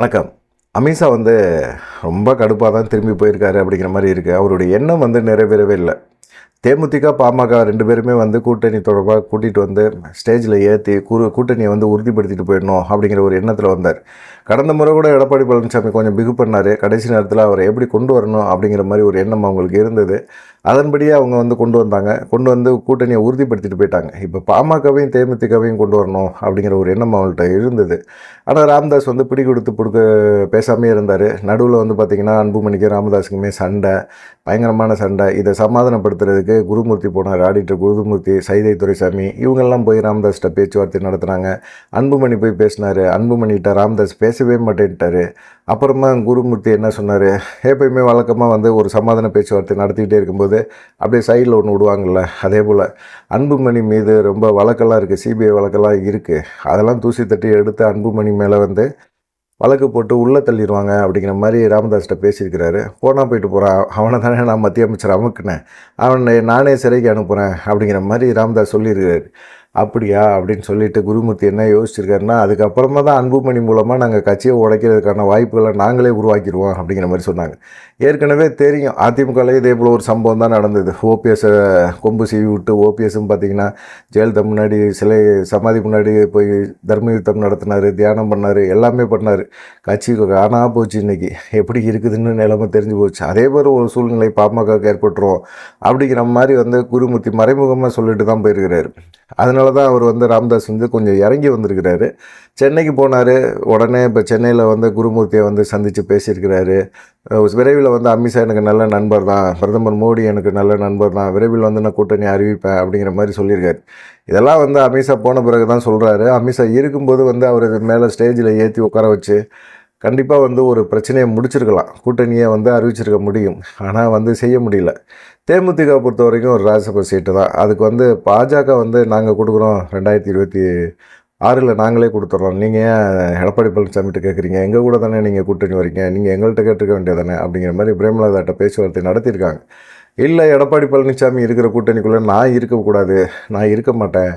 வணக்கம். அமீஸா ரொம்ப கடுப்பா தான் திரும்பி போயிருக்காரு அப்படிங்கிற மாரி இருக்கு. அவருடைய எண்ணம் நிறைவேறவே இல்ல. தேமுதிக, பாமக 2 பேருமே கூட்டணி தொடர்பா கூட்டிட்டு ஸ்டேஜ்ல ஏத்தி கூட்டணிய உறுதிப்படுத்திட்டு போயிடணும் அப்படிங்கிற ஒரு எண்ணத்துல வந்தார். கடந்த முறை கூட எடப்பாடி பழனிசாமி கொஞ்சம் பிகு பண்ணாரு. கடைசி நேரத்துல அவர எப்படி கொண்டு வரணும் அப்படிங்கிற மாரி ஒரு எண்ணம் அவங்களுக்கு இருந்தது. அதன்படியே அவங்க கொண்டு வந்தாங்க. கொண்டு கூட்டணிய உறுதிப்படுத்திட்டு போயிட்டாங்க. இப்ப பாமகவையும், தேமுதிகவையும் கொண்டு வரணும் அப்படிங்கிற ஒரு எண்ணம் அவங்கள்ட்ட இருந்தது. ஆனா ராமதாஸ் பிடி கொடுத்து பேசாமயே இருந்தாரு. நடுவுல பார்த்தீங்கன்னா, அன்புமணிக்கும் ராமதாஸுக்குமே சண்டை, பயங்கரமான சண்டை. இதை சமாதானப்படுத்துறதுக்கு குருமூர்த்தி போனார். ஆடிட்டர் குருமூர்த்தி, சைதை துரைசாமி இவங்கெல்லாம் போய் ராமதாஸ்கிட்ட பேச்சுவார்த்தை நடத்துனாங்க. அன்புமணி போய் பேசினார். அன்புமணிகிட்ட ராமதாஸ் பேசவே மாட்டேன்ட்டார். அப்புறமா குருமூர்த்தி என்ன சொன்னார், எப்பயுமே வழக்கமாக ஒரு சமாதான பேச்சுவார்த்தை நடத்திக்கிட்டே இருக்கும்போது அப்படியே சைடில் ஒன்று விடுவாங்கள்ல, அதே போல் அன்புமணி மீது ரொம்ப வழக்கெல்லாம் இருக்குது, சிபிஐ வழக்கெல்லாம் இருக்குது. அதெல்லாம் தூசி தட்டி எடுத்து அன்புமணி மேலே வழக்கு போட்டு உள்ளே தள்ளிடுவாங்க அப்படிங்கிற மாதிரி ராமதாஸ்கிட்ட பேசியிருக்கிறாரு. போனால் போயிட்டு போகிறான், அவனை தானே நான் மத்திய அமைச்சர் அமுக்குனேன், அவனை நானே சிறைக்கு அனுப்புகிறேன் அப்படிங்கிற மாதிரி ராமதாஸ் சொல்லியிருக்காரு. அப்படியா அப்படின்னு சொல்லிட்டு குருமூர்த்தி என்ன யோசிச்சிருக்காருன்னா, அதுக்கப்புறமா தான் அன்புமணி மூலமாக நாங்கள் கட்சியை உடைக்கிறதுக்கான வாய்ப்புகளை நாங்களே உருவாக்கிடுவோம் அப்படிங்கிற மாதிரி சொன்னாங்க. ஏற்கனவே தெரியும், அதிமுகவில் இதே போல் ஒரு சம்பவம் தான் நடந்தது. ஓபிஎஸ்ஸை கொம்பு சீவி விட்டு ஓபிஎஸ்ஸும் பார்த்திங்கன்னா ஜெயலலிதா முன்னாடி சிலை சமாதி முன்னாடி போய் தர்ம யுத்தம் நடத்தினார், தியானம் பண்ணார், எல்லாமே பண்ணார். கட்சி காணாமல் போச்சு. இன்றைக்கி எப்படி இருக்குதுன்னு நிலைமை தெரிஞ்சு போச்சு. அதே மாதிரி ஒரு சூழ்நிலை பாமகவுக்கு ஏற்பட்டுரும் அப்படிங்கிற மாதிரி குருமூர்த்தி மறைமுகமாக சொல்லிட்டு தான் போயிருக்கிறாரு. அதனால தான் அவர் ராமதாஸ் கொஞ்சம் இறங்கி வந்திருக்கிறாரு. சென்னைக்கு போனார். உடனே இப்போ சென்னையில் குருமூர்த்தியை சந்தித்து பேசியிருக்கிறாரு. விரைவில் அமித்ஷா எனக்கு நல்ல நண்பர் தான், பிரதமர் மோடி எனக்கு நல்ல நண்பர் தான், விரைவில் நான் கூட்டணி அறிவிப்பேன் அப்படிங்கிற மாதிரி சொல்லியிருக்காரு. இதெல்லாம் அமித்ஷா போன பிறகு தான் சொல்கிறாரு. அமித்ஷா இருக்கும்போது அவர் மேலே ஸ்டேஜில் ஏற்றி உட்கார வச்சு கண்டிப்பாக ஒரு பிரச்சனையை முடிச்சிருக்கலாம், கூட்டணியை அறிவிச்சிருக்க முடியும். ஆனால் செய்ய முடியல. தேமுதிக பொறுத்த வரைக்கும் ஒரு ராஜ்யசபா சீட்டு தான். அதுக்கு பாஜக நாங்கள் கொடுக்குறோம், 2026 நாங்களே கொடுத்துட்றோம், நீங்கள் ஏன் எடப்பாடி பழனிசாமிகிட்ட கேட்குறீங்க, எங்கள் கூட தானே நீங்கள் கூட்டணி வரீங்க, நீங்கள் எங்கள்கிட்ட கேட்டுருக்க வேண்டியதானே அப்படிங்கிற மாதிரி பிரேமலதாட்ட பேச்சுவார்த்தை நடத்தியிருக்காங்க. இல்லை, எடப்பாடி பழனிசாமி இருக்கிற கூட்டணிக்குள்ளே நான் இருக்கக்கூடாது, நான் இருக்க மாட்டேன்,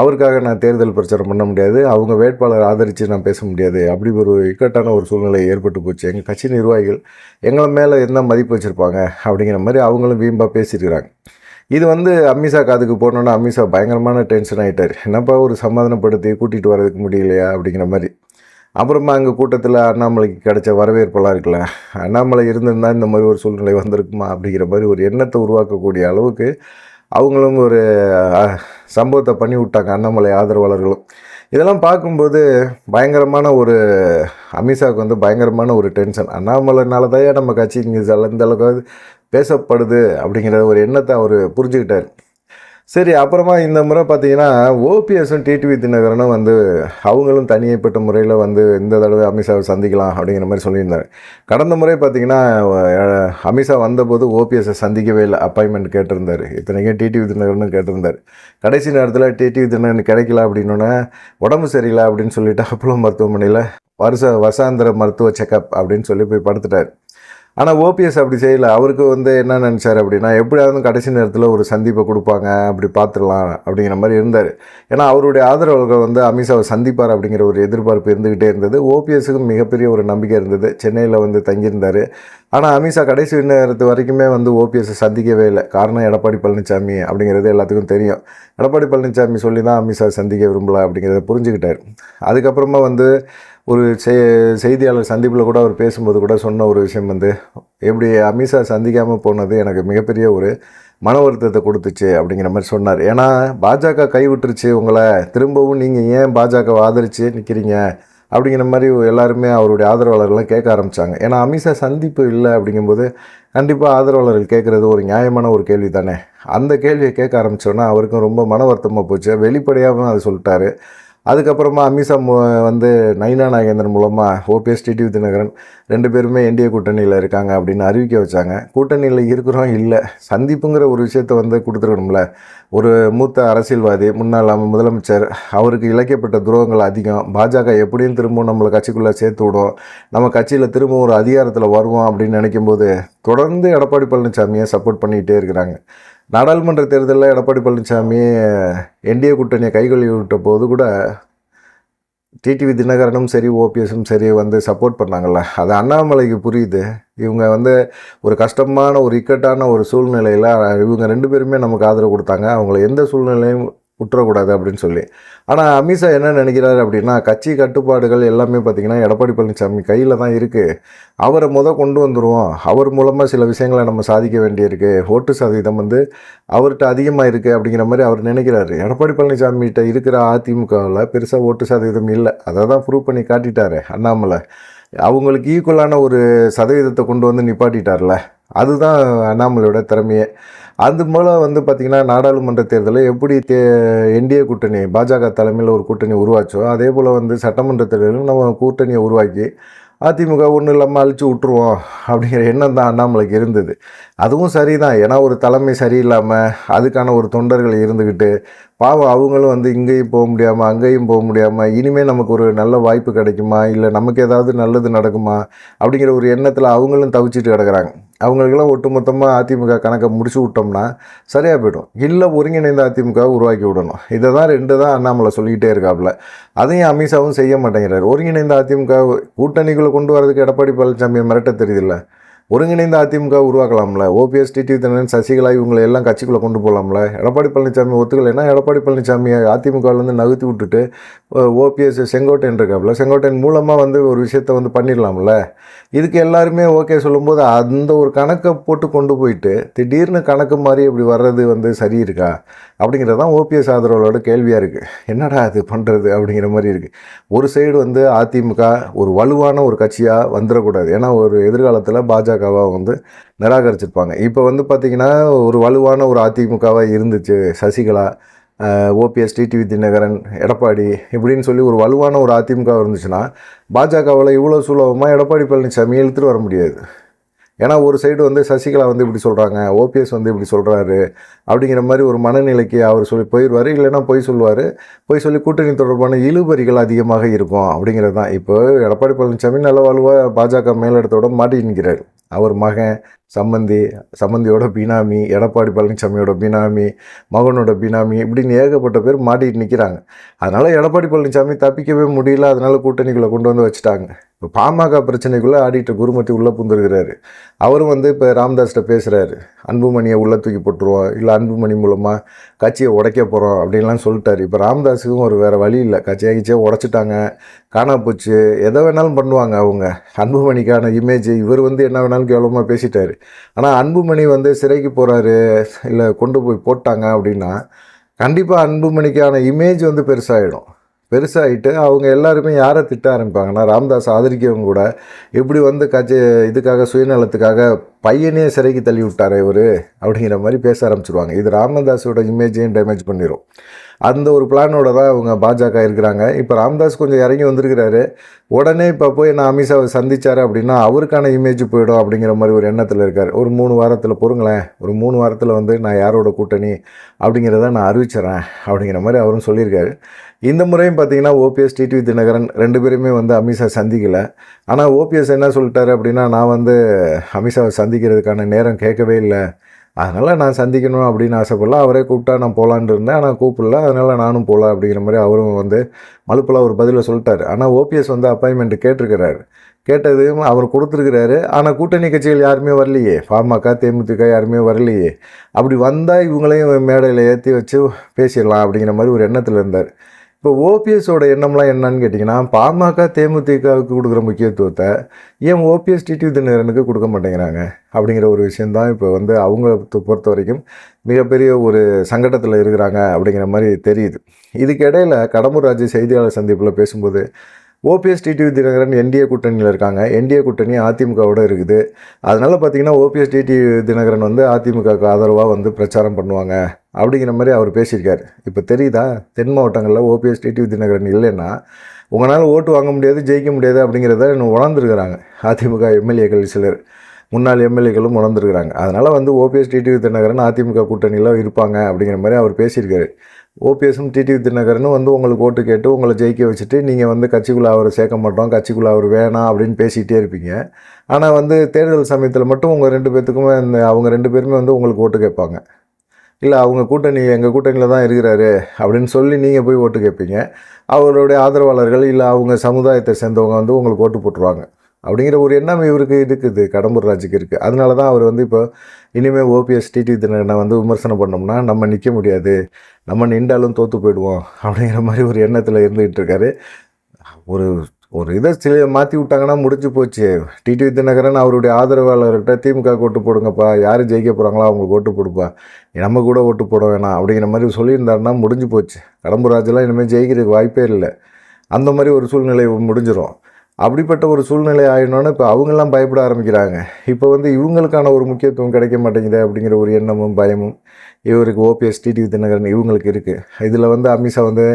அவருக்காக நான் தேர்தல் பிரச்சாரம் பண்ண முடியாது, அவங்க வேட்பாளர் ஆதரித்து நான் பேச முடியாது, அப்படி ஒரு இக்கட்டான ஒரு சூழ்நிலை ஏற்பட்டு போச்சு. எங்கள் கட்சி நிர்வாகிகள் எங்களை மேலே என்ன மதிப்பு வச்சுருப்பாங்க அப்படிங்கிற மாதிரி அவங்களும் வீம்பாக பேசியிருக்கிறாங்க. இது அமித்ஷா காதுக்கு போனோன்னா அமித்ஷா பயங்கரமான டென்ஷன் ஆகிட்டார். என்னப்பா ஒரு சமாதானப்படுத்தி கூட்டிகிட்டு வரதுக்கு முடியலையா அப்படிங்கிற மாதிரி. அப்புறமா அங்கே கூட்டத்தில் அண்ணாமலைக்கு கிடைச்ச வரவேற்பெல்லாம் இருக்குல்ல, அண்ணாமலை இருந்திருந்தால் இந்த மாதிரி ஒரு சூழ்நிலை வந்திருக்குமா அப்படிங்கிற மாதிரி ஒரு எண்ணத்தை உருவாக்கக்கூடிய அளவுக்கு அவங்களும் ஒரு சம்பவத்தை பண்ணி விட்டாங்க, அண்ணாமலை ஆதரவாளர்களும். இதெல்லாம் பார்க்கும்போது பயங்கரமான ஒரு அமித்ஷாவுக்கு பயங்கரமான ஒரு டென்ஷன். அண்ணாமலைனால தான் நம்ம கட்சி இங்கே இந்த அளவுக்கு பேசப்படுது அப்படிங்கிற ஒரு எண்ணத்தை அவர் புரிஞ்சுக்கிட்டார். சரி, அப்புறமா இந்த முறை பார்த்தீங்கன்னா ஓபிஎஸும் டிடிவி தினகரனும் அவங்களும் தனியப்பட்ட முறையில் இந்த தடவை அமித்ஷாவை சந்திக்கலாம் அப்படிங்கிற மாதிரி சொல்லியிருந்தார். கடந்த முறை பார்த்திங்கன்னா அமித்ஷா வந்தபோது ஓபிஎஸை சந்திக்கவே இல்லை, அப்பாயின்மெண்ட் கேட்டிருந்தார். இத்தனைக்கும் டிடிவி தினகரனும் கேட்டிருந்தார். கடைசி நேரத்தில் டிடிவி தினகரன் கிடைக்கல அப்படின்னோடனே உடம்பு சரியில்லை அப்படின்னு சொல்லிட்டு அப்போலோ மருத்துவமனையில் வருஷாந்திர மருத்துவ செக்கப் அப்படின்னு சொல்லி போய் படுத்துட்டார். ஆனால் ஓபிஎஸ் அப்படி செய்யலை. அவருக்கு என்ன நினச்சார் அப்படின்னா, எப்படியாவது கடைசி நேரத்தில் ஒரு சந்திப்பை கொடுப்பாங்க, அப்படி பார்த்துடலாம் அப்படிங்கிற மாதிரி இருந்தார். ஏன்னா அவருடைய ஆதரவாளர்கள் அமித்ஷாவை சந்திப்பார் அப்படிங்கிற ஒரு எதிர்பார்ப்பு இருந்துக்கிட்டே இருந்தது. ஓபிஎஸ்ஸுக்கும் மிகப்பெரிய ஒரு நம்பிக்கை இருந்தது. சென்னையில் தங்கியிருந்தார். ஆனால் அமித்ஷா கடைசி நேரத்து வரைக்குமே ஓபிஎஸ்ஸை சந்திக்கவே இல்லை. காரணம் எடப்பாடி பழனிசாமி அப்படிங்கிறது எல்லாத்துக்கும் தெரியும். எடப்பாடி பழனிசாமி சொல்லி தான் அமித்ஷா சந்திக்க விரும்பலை அப்படிங்கிறத புரிஞ்சுக்கிட்டார். அதுக்கப்புறமா ஒரு செய்தியாளர் சந்திப்பில் கூட அவர் பேசும்போது கூட சொன்ன ஒரு விஷயம் எப்படி அமித்ஷா சந்திக்காமல் போனது எனக்கு மிகப்பெரிய ஒரு மன வருத்தத்தை கொடுத்துச்சு அப்படிங்கிற மாதிரி சொன்னார். ஏன்னா பாஜக கைவிட்டுருச்சு உங்களை, திரும்பவும் நீங்கள் ஏன் பாஜகவை ஆதரித்து நிற்கிறீங்க அப்படிங்கிற மாதிரி எல்லாருமே அவருடைய ஆதரவாளர்கள்லாம் கேட்க ஆரம்பித்தாங்க. ஏன்னா அமித்ஷா சந்திப்பு இல்லை அப்படிங்கும்போது கண்டிப்பாக ஆதரவாளர்கள் கேட்குறது ஒரு நியாயமான ஒரு கேள்வி தானே. அந்த கேள்வியை கேட்க ஆரம்பித்தோன்னா அவருக்கும் ரொம்ப மன வருத்தமாக போச்சு. வெளிப்படையாகவும் அதை சொல்லிட்டாரு. அதுக்கப்புறமா அமித்ஷா நயினா நாகேந்திரன் மூலமாக ஓபிஎஸ் டிடிவி தினகரன் 2 பேருமே என்டிஏ கூட்டணியில் இருக்காங்க அப்படின்னு அறிவிக்க வச்சாங்க. கூட்டணியில் இருக்கிறோம் இல்லை, சந்திப்புங்கிற ஒரு விஷயத்தை கொடுத்துருக்கணும்ல. ஒரு மூத்த அரசியல்வாதி, முன்னாள் முதலமைச்சர், அவருக்கு இழைக்கப்பட்ட துரோகங்கள் அதிகம். பாஜக எப்படியும் திரும்பவும் நம்மளை கட்சிக்குள்ளே சேர்த்து விடும், நம்ம கட்சியில் திரும்பவும் ஒரு அதிகாரத்தில் வருவோம் அப்படின்னு நினைக்கும்போது தொடர்ந்து எடப்பாடி பழனிசாமியை சப்போர்ட் பண்ணிக்கிட்டே இருக்கிறாங்க. நாடாளுமன்ற தேர்தலில் எடப்பாடி பழனிசாமி என்டிஏ கூட்டணியை கைகொள்ளி விட்ட போது கூட டிடிவி தினகரனும் சரி, ஓபிஎஸும் சரி வந்து சப்போர்ட் பண்ணாங்கல்ல, அது அண்ணாமலைக்கு புரியுது. இவங்க வந்து ஒரு கஷ்டமான, ஒரு இக்கட்டான ஒரு சூழ்நிலையில் இவங்க 2 பேருமே நமக்கு ஆதரவு கொடுத்தாங்க. அவங்கள எந்த சூழ்நிலையும் விட்டுறக்கூடாது அப்படின்னு சொல்லி. ஆனால் அமித்ஷா என்ன நினைக்கிறாரு அப்படின்னா, கட்சி கட்டுப்பாடுகள் எல்லாமே பார்த்திங்கன்னா எடப்பாடி பழனிசாமி கையில் தான் இருக்குது. அவரை கொண்டு வந்துடுவோம். அவர் மூலமாக சில விஷயங்களை நம்ம சாதிக்க வேண்டியிருக்கு. ஓட்டு சதவீதம் வந்து அவர்கிட்ட அதிகமாக இருக்குது அப்படிங்கிற மாதிரி அவர் நினைக்கிறாரு. எடப்பாடி பழனிசாமிகிட்ட இருக்கிற அதிமுகவில் பெருசாக ஓட்டு சதவீதம் இல்லை. அதை தான் ப்ரூவ் பண்ணி காட்டிட்டாரு அண்ணாமலை. அவங்களுக்கு ஈக்குவலான ஒரு சதவீதத்தை கொண்டு வந்து நிப்பாட்டிட்டார்ல, அதுதான் அண்ணாமலையோட திறமையே. அது மூலம் வந்து பார்த்திங்கன்னா நாடாளுமன்ற தேர்தலில் எப்படி என்டிஏ கூட்டணி பாஜக தலைமையில் ஒரு கூட்டணி உருவாச்சோ, அதே போல் வந்து சட்டமன்ற தேர்தலில் நம்ம கூட்டணியை உருவாக்கி அதிமுக ஒன்றும் இல்லாமல் அழிச்சு விட்ருவோம் அப்படிங்கிற எண்ணம் தான் அண்ணாமலைக்கு இருந்தது. அதுவும் சரிதான். ஏன்னா ஒரு தலைமை சரியில்லாமல் அதுக்கான ஒரு தொண்டர்கள் இருந்துக்கிட்டு பாவம் அவங்களும் வந்து இங்கேயும் போக முடியாமல் அங்கேயும் போக முடியாமல் இனிமேல் நமக்கு ஒரு நல்ல வாய்ப்பு கிடைக்குமா, இல்லை நமக்கு ஏதாவது நல்லது நடக்குமா அப்படிங்கிற ஒரு எண்ணத்தில் அவங்களும் தவிச்சிட்டு கிடக்குறாங்க. அவங்களுக்கெல்லாம் ஒட்டுமொத்தமாக அதிமுக கணக்கை முடிச்சு விட்டோம்னா சரியாக போய்டும். இல்லை ஒருங்கிணைந்த அதிமுக உருவாக்கி விடணும். இதை தான் 2 தான் அண்ணாமலை சொல்லிக்கிட்டே இருக்காப்புல. அதையும் அமித்ஷாவும் செய்ய மாட்டேங்கிறார். ஒருங்கிணைந்த அதிமுக கூட்டணிக்குள்ளே கொண்டு வரதுக்கு எடப்பாடி பழனிசாமியை மிரட்ட தெரியுதில்ல. ஒருங்கிணைந்த அதிமுக உருவாக்கலாம்ல. ஓபிஎஸ், டிடிவி தினகரன், சசிகலா இவங்களை எல்லாம் கட்சிக்குள்ளே கொண்டு போகலாம்ல. எடப்பாடி பழனிசாமி ஒத்துக்கலைன்னா எடப்பாடி பழனிசாமியை அதிமுகவிலேருந்து நகர்த்தி விட்டுட்டு ஓபிஎஸ் செங்கோட்டையன் இருக்காப்புல, செங்கோட்டையன் மூலமாக வந்து ஒரு விஷயத்தை வந்து பண்ணிடலாம்ல. இதுக்கு எல்லாருமே ஓகே சொல்லும்போது அந்த ஒரு கணக்கை போட்டு கொண்டு போயிட்டு திடீர்னு கணக்கு மாதிரி இப்படி வர்றது வந்து சரி இருக்கா அப்படிங்கிறது தான் ஓபிஎஸ் ஆதரவோட கேள்வியாக இருக்குது. என்னடா அது பண்ணுறது அப்படிங்கிற மாதிரி இருக்குது. ஒரு சைடு வந்து அதிமுக ஒரு வலுவான ஒரு கட்சியாக வந்துடக்கூடாது. ஏன்னா ஒரு எதிர்காலத்தில் பாஜகவை வந்து நிராகரிச்சிருப்பாங்க. இப்போ வந்து பார்த்திங்கன்னா ஒரு வலுவான ஒரு அதிமுகவாக இருந்துச்சு. சசிகலா, ஓபிஎஸ், டிடிவி தினகரன், எடப்பாடி இப்படின்னு சொல்லி ஒரு வலுவான ஒரு அதிமுக இருந்துச்சுன்னா பாஜகவில் இவ்வளோ சுலபமாக எடப்பாடி பழனிசாமி இழுத்துட்டு வர முடியாது. ஏன்னா ஒரு சைடு வந்து சசிகலா வந்து இப்படி சொல்கிறாங்க, ஓபிஎஸ் வந்து இப்படி சொல்கிறாரு அப்படிங்கிற மாதிரி ஒரு மனநிலைக்கு அவர் சொல்லி போயிடுவார். இல்லைன்னா பொய் சொல்லுவார். பொய் சொல்லி கூட்டணி தொடர்பான இழுபறிகள் அதிகமாக இருக்கும் அப்படிங்கிறது தான். இப்போ எடப்பாடி பழனிசாமி நல்ல வலுவாக பாஜக மேலிடத்தோட மாட்டி நிற்கிறார். அவர் மகன், சம்மந்தியோட பினாமி, எடப்பாடி பழனிசாமியோட பினாமி, மகனோட பினாமி இப்படின்னு ஏகப்பட்ட பேர் மாட்டிட்டு நிற்கிறாங்க. அதனால் எடப்பாடி பழனிசாமி தப்பிக்கவே முடியல. அதனால் கூட்டணிக்குள்ளே கொண்டு வந்து வச்சுட்டாங்க. இப்போ பாமக பிரச்சனைக்குள்ளே ஆடிட்டர் குருமூர்த்தி உள்ளே புந்துருக்கிறாரு. அவரும் வந்து இப்போ ராமதாஸ்கிட்ட பேசுகிறாரு. அன்புமணியை உள்ளே தூக்கி போட்டுருவோம், இல்லை அன்புமணி மூலமாக கட்சியை உடைக்க போகிறோம் அப்படின்லாம் சொல்லிட்டாரு. இப்போ ராமதாஸுக்கும் ஒரு வேறு வழி இல்லை. கட்சியை உடைச்சிட்டாங்க, காணா போச்சு, எதை வேணாலும் பண்ணுவாங்க அவங்க. அன்புமணிக்கான இமேஜ் இவர் வந்து என்ன வேணாலும் கேவலமாக பேசிட்டார். ஆனால் அன்புமணி வந்து சிறைக்கு போகிறாரு, இல்லை கொண்டு போய் போட்டாங்க அப்படின்னா கண்டிப்பாக அன்புமணிக்கான இமேஜ் வந்து பெருசாகிட்டு அவங்க எல்லாருமே யாரை திட்ட ஆரம்பிப்பாங்கன்னா ராமதாஸ் ஆதரிக்கவங்க கூட இப்படி வந்து இதுக்காக சுயநலத்துக்காக பையனே சிறைக்கு தள்ளி விட்டார் இவர் அப்படிங்கிற மாதிரி பேச ஆரம்பிச்சிருவாங்க. இது ராமதாஸோட இமேஜையும் டேமேஜ் பண்ணிடும். அந்த ஒரு பிளானோட தான் அவங்க பாஜக இருக்கிறாங்க. இப்போ ராமதாஸ் கொஞ்சம் இறங்கி வந்திருக்கிறாரு. உடனே இப்போ போய் நான் அமித்ஷாவை சந்தித்தார் அப்படின்னா அவருக்கான இமேஜ் போயிடும் அப்படிங்கிற மாதிரி ஒரு எண்ணத்தில் இருக்கார். ஒரு 3 வாரத்தில் பொறுங்களேன், ஒரு 3 வாரத்தில் வந்து நான் யாரோட கூட்டணி அப்படிங்கிறத நான் அறிவிச்சிட்றேன் அப்படிங்கிற மாதிரி அவரும் சொல்லியிருக்காரு. இந்த முறையும் பார்த்திங்கன்னா ஓபிஎஸ், டிடிவி தினகரன் 2 பேருமே வந்து அமித்ஷா சந்திக்கலை. ஆனால் ஓபிஎஸ் என்ன சொல்லிட்டாரு அப்படின்னா, நான் வந்து அமித்ஷாவை சந்திக்கிறதுக்கான நேரம் கேட்கவே இல்லை, அதனால் நான் சந்திக்கணும் அப்படின்னு ஆசைப்படல. அவரே கூப்பிட்டா நான் போகலான்னு இருந்தேன், ஆனால் கூப்பிடல, அதனால் நானும் போகல அப்படிங்கிற மாதிரி அவரும் வந்து மலுப்பெல்லாம் ஒரு பதிலை சொல்லிட்டார். ஆனால் ஓபிஎஸ் வந்து அப்பாயின்மெண்ட் கேட்டிருக்கிறாரு. கேட்டதும் அவர் கொடுத்துருக்கிறாரு. ஆனால் கூட்டணி கட்சிகள் யாருமே வரலையே, பாமக, தேமுதிக யாருமே வரலையே. அப்படி வந்தால் இவங்களையும் மேடையில் ஏற்றி வச்சு பேசிடலாம் அப்படிங்கிற மாதிரி ஒரு எண்ணத்தில் இருந்தார். இப்போ ஓபிஎஸோட எண்ணம்லாம் என்னன்னு கேட்டிங்கன்னா, பாமக, தேமுதிகவுக்கு கொடுக்குற முக்கியத்துவத்தை ஏன் ஓபிஎஸ், டிடிவி தினகரனுக்கு கொடுக்க மாட்டேங்கிறாங்க அப்படிங்கிற ஒரு விஷயந்தான் இப்போ வந்து அவங்கள பொறுத்த வரைக்கும் மிகப்பெரிய ஒரு சங்கடத்தில் இருக்கிறாங்க அப்படிங்கிற மாதிரி தெரியுது. இதுக்கு இடையில் கடம்பூர் ராஜு செய்தியாளர் சந்திப்பில் பேசும்போது ஓபிஎஸ், டிடிவி தினகரன் என்டிஏ கூட்டணியில் இருக்காங்க. என்டிஏ கூட்டணி அதிமுகவோட இருக்குது. அதனால் பார்த்திங்கன்னா ஓபிஎஸ், டிடிவி தினகரன் வந்து அதிமுகவுக்கு ஆதரவாக வந்து பிரச்சாரம் பண்ணுவாங்க அப்படிங்கிற மாதிரி அவர் பேசியிருக்காரு. இப்போ தெரியுதா, தென் மாவட்டங்களில் ஓபிஎஸ், டிடிவி தினகரன் இல்லைன்னா உங்களால் ஓட்டு வாங்க முடியாது, ஜெயிக்க முடியாது அப்படிங்கிறத உணர்ந்துருக்கிறாங்க. அதிமுக எம்எல்ஏக்கள் சிலர், முன்னாள் எம்எல்ஏக்களும் உணர்ந்துருக்கிறாங்க. அதனால் வந்து ஓபிஎஸ், டிடிவி தினகரன் அதிமுக கூட்டணியில் இருப்பாங்க அப்படிங்கிற மாதிரி அவர் பேசியிருக்காரு. ஓபிஎஸும் டிடிவி தினகரனும் வந்து உங்களுக்கு ஓட்டு கேட்டு உங்களை ஜெயிக்க வச்சுட்டு நீங்கள் வந்து கட்சிக்குள்ளே அவரை சேர்க்க மாட்டோம், கட்சிக்குள்ளே அவர் வேணாம் அப்படின்னு பேசிகிட்டே இருப்பீங்க. ஆனால் வந்து தேர்தல் சமயத்தில் மட்டும் உங்கள் 2 பேர்த்துக்குமே அவங்க 2 பேருமே வந்து உங்களுக்கு ஓட்டு கேட்பாங்க. இல்லை அவங்க கூட்டணி எங்கள் கூட்டணியில் தான் இருக்கிறாரு அப்படின்னு சொல்லி நீங்கள் போய் ஓட்டு கேட்பீங்க. அவருடைய ஆதரவாளர்கள் இல்லை அவங்க சமுதாயத்தை சேர்ந்தவங்க வந்து உங்களுக்கு ஓட்டு போட்டுருவாங்க. அப்படிங்கிற ஒரு எண்ணம் இவருக்கு இருக்குது, கடம்பூர் ராஜுக்கு இருக்குது. அதனால தான் அவர் வந்து இப்போ இனிமேல் ஓபிஎஸ் டிடிவி தினகரனை வந்து விமர்சனம் பண்ணோம்னா நம்ம நிற்க முடியாது, நம்ம நின்றாலும் தோற்று போயிடுவோம் அப்படிங்கிற மாதிரி ஒரு எண்ணத்தில் இருந்துகிட்டு இருக்காரு. ஒரு ஒரு இதை மாற்றி விட்டாங்கன்னா முடிஞ்சு போச்சு. டிடிவி தினகரன் அவருடைய ஆதரவாளர்கிட்ட திமுக ஓட்டு போடுங்கப்பா, யார் ஜெயிக்க போகிறாங்களோ அவங்களுக்கு ஓட்டு போடுப்பா, நம்ம கூட ஓட்டு போட வேணாம் அப்படிங்கிற மாதிரி சொல்லியிருந்தாருன்னா முடிஞ்சு போச்சு. கடம்பூர் ராஜெல்லாம் இனிமேல் ஜெயிக்கிறதுக்கு வாய்ப்பே இல்லை. அந்த மாதிரி ஒரு சூழ்நிலை முடிஞ்சிடும். அப்படிப்பட்ட ஒரு சூழ்நிலை ஆயிடணுன்னு இப்போ அவங்கெல்லாம் பயப்பட ஆரம்பிக்கிறாங்க. இப்போ வந்து இவங்களுக்கான ஒரு முக்கியத்துவம் கிடைக்க மாட்டேங்குது அப்படிங்கிற ஒரு எண்ணமும் பயமும் இவருக்கு ஓபிஎஸ் டிடிவி தினகரன் இவங்களுக்கு இருக்குது. இதில் வந்து அமித்ஷா வந்து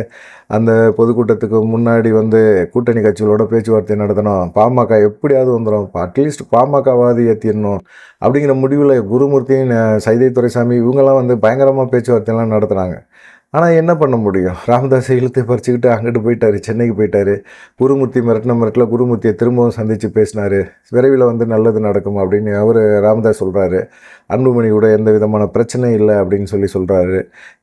அந்த பொதுக்கூட்டத்துக்கு முன்னாடி வந்து கூட்டணி கட்சிகளோட பேச்சுவார்த்தை நடத்தணும், பாமக எப்படியாவது வந்துடும், அட்லீஸ்ட் பாமகவாது ஏற்றிடணும் அப்படிங்கிற முடிவில் குருமூர்த்தியும் சைதை துரைசாமி இவங்கெல்லாம் வந்து பயங்கரமாக பேச்சுவார்த்தைலாம் நடத்துகிறாங்க. ஆனால் என்ன பண்ண முடியும், ராமதாஸை இழுத்து பறிச்சுக்கிட்டு அங்கிட்டு போயிட்டார், சென்னைக்கு போயிட்டார். குருமூர்த்தி மிரட்டில் குருமூர்த்தியை திரும்பவும் சந்தித்து பேசினார். விரைவில் வந்து நல்லது நடக்கும் அப்படின்னு அவர் ராமதாஸ் சொல்கிறாரு. அன்புமணி கூட எந்த விதமான பிரச்சனையும் இல்லை அப்படின்னு சொல்கிறாரு.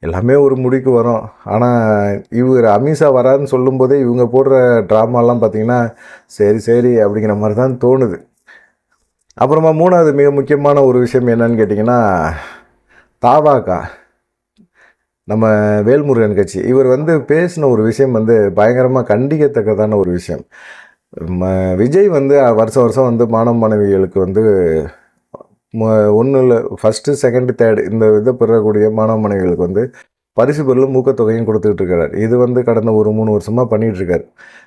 எல்லாமே ஒரு முடிக்கு வரும். ஆனால் இவர் அமித்ஷா வராதுன்னு சொல்லும்போதே இவங்க போடுற ட்ராமாலாம் பார்த்திங்கன்னா சரி அப்படிங்கிற மாதிரி தான் தோணுது. அப்புறமா மூணாவது மிக முக்கியமான ஒரு விஷயம் என்னன்னு கேட்டிங்கன்னா, தாவாகா நம்ம வேல்முருகன் கட்சி இவர் வந்து பேசின ஒரு விஷயம் வந்து பயங்கரமாக கண்டிக்கத்தக்கதான ஒரு விஷயம். விஜய் வந்து வருஷம் வந்து மாணவ மாணவிகளுக்கு வந்து ஒன்றில் ஃபஸ்ட்டு செகண்டு தேர்டு இந்த இதை பெறக்கூடிய மாணவ மாணவிகளுக்கு வந்து பரிசு பொருளும் ஊக்கத்தொகையும் கொடுத்துக்கிட்டு இருக்கிறார். இது வந்து கடந்த ஒரு 3 வருஷமாக பண்ணிகிட்ருக்கார்.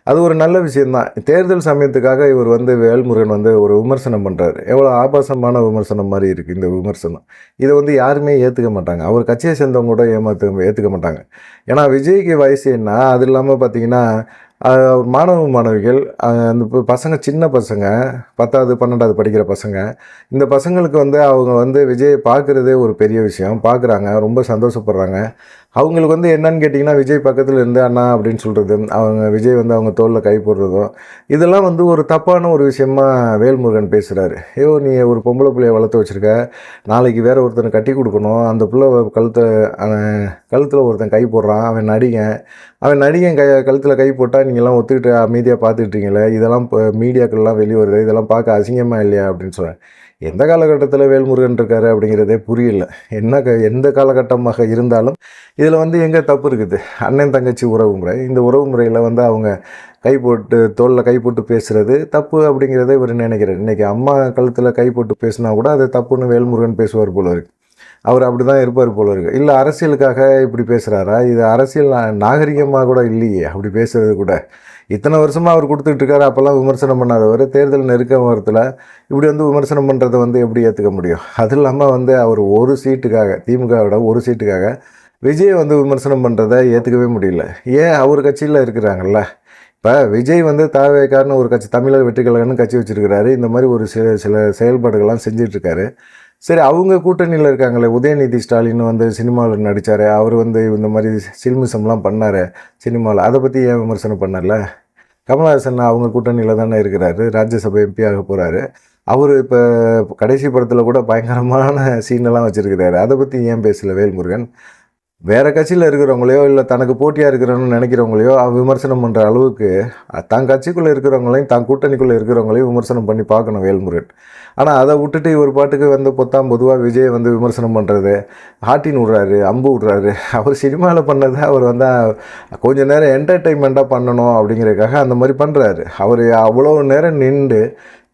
அது ஒரு நல்ல விஷயந்தான். தேர்தல் சமயத்துக்காக இவர் வந்து வேல்முருகன் வந்து ஒரு விமர்சனம் பண்ணுறாரு. எவ்வளோ ஆபாசமான விமர்சனம் மாதிரி இருக்குது இந்த விமர்சனம். இதை வந்து யாருமே ஏற்றுக்க மாட்டாங்க. அவர் கட்சியை சேர்ந்தவங்க கூட ஏற்றுக்க மாட்டாங்க. ஏன்னா விஜய்க்கு வயசு என்ன, அது இல்லாமல் பார்த்திங்கன்னா மாணவ மாணவிகள் அந்த பசங்க, சின்ன பசங்க 10வது 12வது படிக்கிற பசங்க, இந்த பசங்களுக்கு வந்து அவங்க வந்து விஜயை பார்க்குறதே ஒரு பெரிய விஷயம். பார்க்குறாங்க, ரொம்ப சந்தோஷப்படுறாங்க. அவங்களுக்கு வந்து என்னன்னு கேட்டிங்கன்னா, விஜய் பக்கத்தில் இருந்து அண்ணா அப்படின்னு சொல்கிறது, அவங்க விஜய் வந்து அவங்க தோளில் கை போடுறதும், இதெல்லாம் வந்து ஒரு தப்பான ஒரு விஷயமா வேல்முருகன் பேசுகிறாரு. நீ ஒரு பொம்பளை பிள்ளையை வளர்த்து வச்சுருக்க, நாளைக்கு வேறு ஒருத்தனை கட்டி கொடுக்கணும், அந்த பிள்ளை கழுத்தில் ஒருத்தன் கை போடுறான், அவன் நடிகன் கழுத்தில் கை போட்டால் நீங்கள்லாம் ஒத்துக்கிட்டு அமைதியாக பார்த்துக்கிட்டீங்களே, இதெல்லாம் இப்போ மீடியாக்கள்லாம் வெளியே வருது, இதெல்லாம் பார்க்க அசிங்கமாக இல்லையா அப்படின்னு சொல்கிறேன். எந்த காலகட்டத்தில் வேல்முருகன் இருக்காரு அப்படிங்கிறதே புரியல. எந்த காலகட்டமாக இருந்தாலும் இதில் வந்து எங்கே தப்பு இருக்குது? அண்ணன் தங்கச்சி உறவு முறை, இந்த உறவு முறையில் வந்து அவங்க கை போட்டு தோளில் கை போட்டு பேசுகிறது தப்பு அப்படிங்கிறத இவர் நினைக்கிறார். இன்றைக்கி அம்மா கழுத்தில் கை போட்டு பேசினா கூட அது தப்புன்னு வேல்முருகன் பேசுவார் போல இருக்குது. அவர் அப்படி தான் இருப்பார் போல இருக்குது. இல்லை அரசியலுக்காக இப்படி பேசுகிறாரா? இது அரசியல் நாகரிகமாக கூட இல்லையே அப்படி பேசுகிறது கூட. இத்தனை வருஷமாக அவர் கொடுத்துட்ருக்காரு, அப்போல்லாம் விமர்சனம் பண்ணாதவர் தேர்தல் நெருக்க வாரத்தில் இப்படி வந்து விமர்சனம் பண்ணுறதை வந்து எப்படி ஏற்றுக்க முடியும்? அது இல்லாமல் வந்து அவர் ஒரு சீட்டுக்காக, திமுகவோட ஒரு சீட்டுக்காக விஜய் வந்து விமர்சனம் பண்ணுறதை ஏற்றுக்கவே முடியல. ஏன் அவர் கட்சியில் இருக்கிறாங்கல்ல. இப்போ விஜய் வந்து தாவேக்காரன்னு ஒரு கட்சி, தமிழக வெற்றி கழகம்னு கட்சி வச்சுருக்கிறாரு. இந்த மாதிரி ஒரு சில செயல்பாடுகள்லாம் செஞ்சிட்ருக்காரு. சரி, அவங்க கூட்டணியில் இருக்காங்களே, உதயநிதி ஸ்டாலின் வந்து சினிமாவில் நடித்தார், அவர் வந்து இந்த மாதிரி சில்மிசம்லாம் பண்ணார் சினிமாவில், அதை பற்றி ஏன் விமர்சனம் பண்ணல? கமல்ஹாசன் அவங்க கூட்டணியில் தானே இருக்கிறாரு, ராஜ்யசபா எம்பி ஆக போகிறாரு. அவர் இப்போ கடைசி படத்தில் கூட பயங்கரமான சீனெல்லாம் வச்சுருக்கிறாரு, அதை பற்றி ஏன் பேசலை வேல்முருகன்? வேறு கட்சியில் இருக்கிறவங்களையோ இல்லை தனக்கு போட்டியாக இருக்கிறவங்கன்னு நினைக்கிறவங்களையோ விமர்சனம் பண்ணுற அளவுக்கு தான் கட்சிக்குள்ளே இருக்கிறவங்களையும் தான் கூட்டணிக்குள்ளே இருக்கிறவங்களையும் விமர்சனம் பண்ணி பார்க்கணும் வேல்முருகன். ஆனால் அதை விட்டுட்டு ஒரு பாட்டுக்கு வந்து பொதுவாக விஜயை வந்து விமர்சனம் பண்ணுறது, ஹாட்டின் விட்றாரு, அம்பு விட்றாரு. அவர் சினிமாவில் பண்ணதை அவர் வந்து கொஞ்சம் நேரம் என்டர்டெயின்மெண்ட்டாக பண்ணணும் அப்படிங்கிறதுக்காக அந்த மாதிரி பண்ணுறாரு. அவர் அவ்வளோ நேரம் நின்று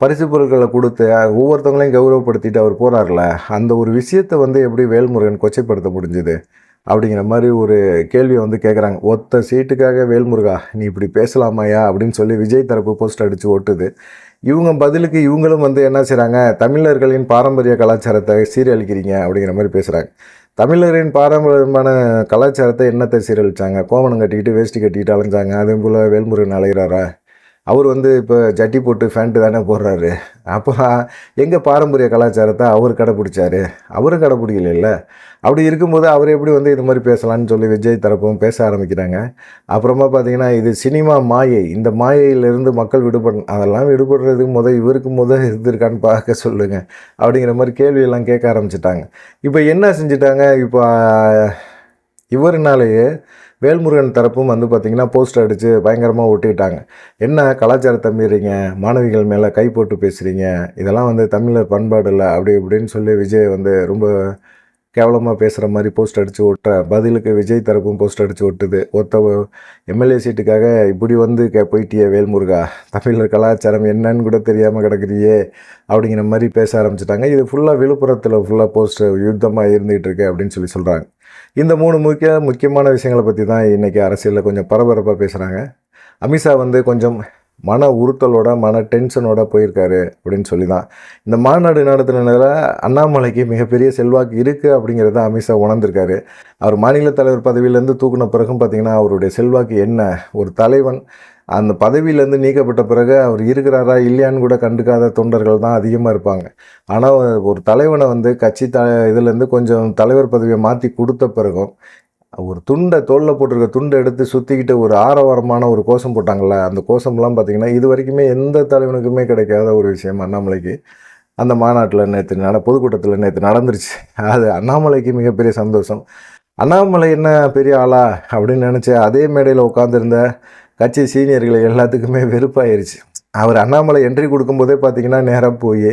பரிசு பொருட்களை கொடுத்து ஒவ்வொருத்தவங்களையும் கௌரவப்படுத்திட்டு அவர் போகிறார்ல, அந்த ஒரு விஷயத்தை வந்து எப்படி வேல்முருகன் கொச்சைப்படுத்த முடிஞ்சுது அப்படிங்கிற மாதிரி ஒரு கேள்வியை வந்து கேட்குறாங்க. ஒத்த சீட்டுக்காக வேல்முருகா நீ இப்படி பேசலாமாயா அப்படின்னு சொல்லி விஜய் தரப்பு போஸ்ட் அடித்து ஓட்டுது. இவங்க பதிலுக்கு இவங்களும் வந்து என்ன செய்கிறாங்க, தமிழர்களின் பாரம்பரிய கலாச்சாரத்தை சீரழிக்கிறீங்க அப்படிங்கிற மாதிரி பேசுகிறாங்க. தமிழரின் பாரம்பரியமான கலாச்சாரத்தை என்னத்தை சீரழித்தாங்க? கோவணம் கட்டிக்கிட்டு வேஷ்டி கட்டிக்கிட்டு அலைஞ்சாங்க, அதே போல் வேல்முருகன் அலைகிறாரா? அவர் வந்து இப்போ ஜட்டி போட்டு ஃபேண்ட்டு தானே போடுறாரு. அப்போ எங்கள் பாரம்பரிய கலாச்சாரத்தை அவர் கடைப்பிடிச்சாரு, அவரும் கடைப்பிடிக்கல. அப்படி இருக்கும்போது அவர் எப்படி வந்து இது மாதிரி பேசலான்னு சொல்லி விஜய் தரப்பும் பேச ஆரம்பிக்கிறாங்க. அப்புறமா பார்த்தீங்கன்னா, இது சினிமா மாயை, இந்த மாயையிலிருந்து மக்கள் விடுபடணும், அதெல்லாம் விடுபடுறதுக்கு இவருக்கு இருந்திருக்கான்னு பார்க்க சொல்லுங்கள் அப்படிங்கிற மாதிரி கேள்வியெல்லாம் கேட்க ஆரம்பிச்சிட்டாங்க. இப்போ என்ன செஞ்சுட்டாங்க, இப்போ இவருனாலேயே வேல்முருகன் தரப்பும் வந்து பார்த்திங்கன்னா போஸ்டர் அடித்து பயங்கரமாக ஒட்டிக்கிட்டாங்க. என்ன கலாச்சாரத்தை மீறீங்க, மாணவிகள் மேலே கை போட்டு பேசுகிறீங்க, இதெல்லாம் வந்து தமிழர் பண்பாடு இல்லை அப்படி இப்படின்னு சொல்லி விஜய் வந்து ரொம்ப கேவலமாக பேசுகிற மாதிரி போஸ்ட் அடித்து ஒட்ட, பதிலுக்கு விஜய் தரப்பும் போஸ்ட் அடித்து ஒட்டுது. எம்எல்ஏ சீட்டுக்காக இப்படி வந்து போயிட்டியே வேல்முருகா, தமிழர் கலாச்சாரம் என்னன்னு கூட தெரியாமல் கிடக்குறியே அப்படிங்கிற மாதிரி பேச ஆரம்பிச்சிட்டாங்க. இது ஃபுல்லாக விழுப்புரத்தில் ஃபுல்லாக போஸ்டர் யுத்தமாக இருந்துகிட்டு இருக்கு அப்படின்னு சொல்லி சொல்கிறாங்க. இந்த 3 முக்கியமான விஷயங்களை பற்றி தான் இன்றைக்கி அரசியலில் கொஞ்சம் பரபரப்பாக பேசுகிறாங்க. அமித்ஷா வந்து கொஞ்சம் மன உறுத்தலோட, மன டென்ஷனோட போயிருக்காரு அப்படின்னு சொல்லி தான். இந்த மாநாடு நடத்துனதில் அண்ணாமலைக்கு மிகப்பெரிய செல்வாக்கு இருக்குது அப்படிங்கிறத அமித்ஷா உணர்ந்திருக்காரு. அவர் மாநில தலைவர் பதவியிலேருந்து தூக்குன பிறகும் பார்த்திங்கன்னா அவருடைய செல்வாக்கு என்ன, ஒரு தலைவன் அந்த பதவியிலேருந்து நீக்கப்பட்ட பிறகு அவர் இருக்கிறாரா இல்லையான்னு கூட கண்டுக்காத தொண்டர்கள் தான் அதிகமாக இருப்பாங்க. ஆனால் ஒரு தலைவனை வந்து கட்சி இதுலேருந்து கொஞ்சம் தலைவர் பதவியை மாற்றி கொடுத்த பிறகும் ஒரு தோளில் போட்டிருக்க துண்டை எடுத்து சுற்றிக்கிட்டு ஒரு ஆரவாரமான ஒரு கோஷம் போட்டாங்கள்ல, அந்த கோஷம்லாம் பார்த்திங்கன்னா இது வரைக்குமே எந்த தலைவனுக்குமே கிடைக்காத ஒரு விஷயம் அண்ணாமலைக்கு அந்த மாநாட்டில் பொதுக்கூட்டத்தில் நேற்று நடந்துருச்சு. அது அண்ணாமலைக்கு மிகப்பெரிய சந்தோஷம். அண்ணாமலை என்ன பெரிய ஆளா அப்படின்னு நினச்சி அதே மேடையில் உட்காந்துருந்த கட்சி சீனியர்கள் எல்லாத்துக்குமே வெறுப்பாயிருச்சு. அவர் அண்ணாமலை என்ட்ரி கொடுக்கும்போதே பார்த்திங்கன்னா நேராக போய்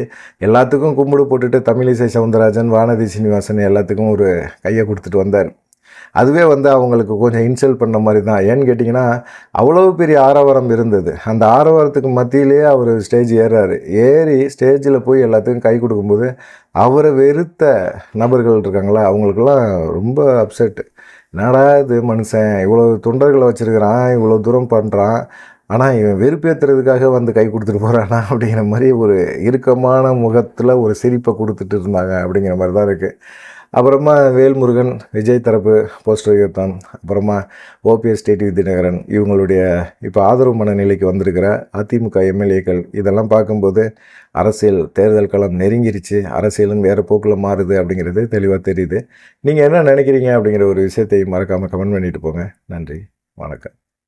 எல்லாத்துக்கும் கும்பிடு போட்டுட்டு தமிழிசை சவுந்தரராஜன், வானதி சீனிவாசன் எல்லாத்துக்கும் ஒரு கையை கொடுத்துட்டு வந்தார். அதுவே வந்து அவங்களுக்கு கொஞ்சம் இன்சல்ட் பண்ண மாதிரி தான். ஏன்னு கேட்டிங்கன்னா அவ்வளோ பெரிய ஆரவாரம் இருந்தது. அந்த ஆரவாரத்துக்கு மத்தியிலே அவர் ஸ்டேஜ் ஏறி ஸ்டேஜில் போய் எல்லாத்துக்கும் கை கொடுக்கும்போது அவரை வெறுத்த நபர்கள் இருக்காங்களா, அவங்களுக்கெல்லாம் ரொம்ப அப்செட்டு. என்னடா இது மனுஷன் இவ்வளோ தொண்டர்களை வச்சுருக்கிறான், இவ்வளோ தூரம் பண்ணுறான், ஆனால் இவன் வெறுப்பேற்றுறதுக்காக வந்து கை கொடுத்துட்டு போகிறானா அப்படிங்கிற மாதிரி ஒரு இறுக்கமான முகத்தில் ஒரு சிரிப்பை கொடுத்துட்டு இருந்தாங்க அப்படிங்கிற மாதிரி தான் இருக்குது. அப்புறமா வேல்முருகன், விஜய் தரப்பு போஸ்டர் யுத்தம், அப்புறமா ஓபிஎஸ் டிடிவி தினகரன் இவங்களுடைய இப்போ ஆதரவு மனநிலைக்கு வந்திருக்கிற அதிமுக எம்எல்ஏக்கள் இதெல்லாம் பார்க்கும்போது அரசியல் தேர்தல் களம் நெருங்கிருச்சு, அரசியலும் வேறு போக்கில் மாறுது அப்படிங்கிறது தெளிவாக தெரியுது. நீங்கள் என்ன நினைக்கிறீங்க அப்படிங்கிற ஒரு விஷயத்தை மறக்காமல் கமெண்ட் பண்ணிட்டு போங்க. நன்றி, வணக்கம்.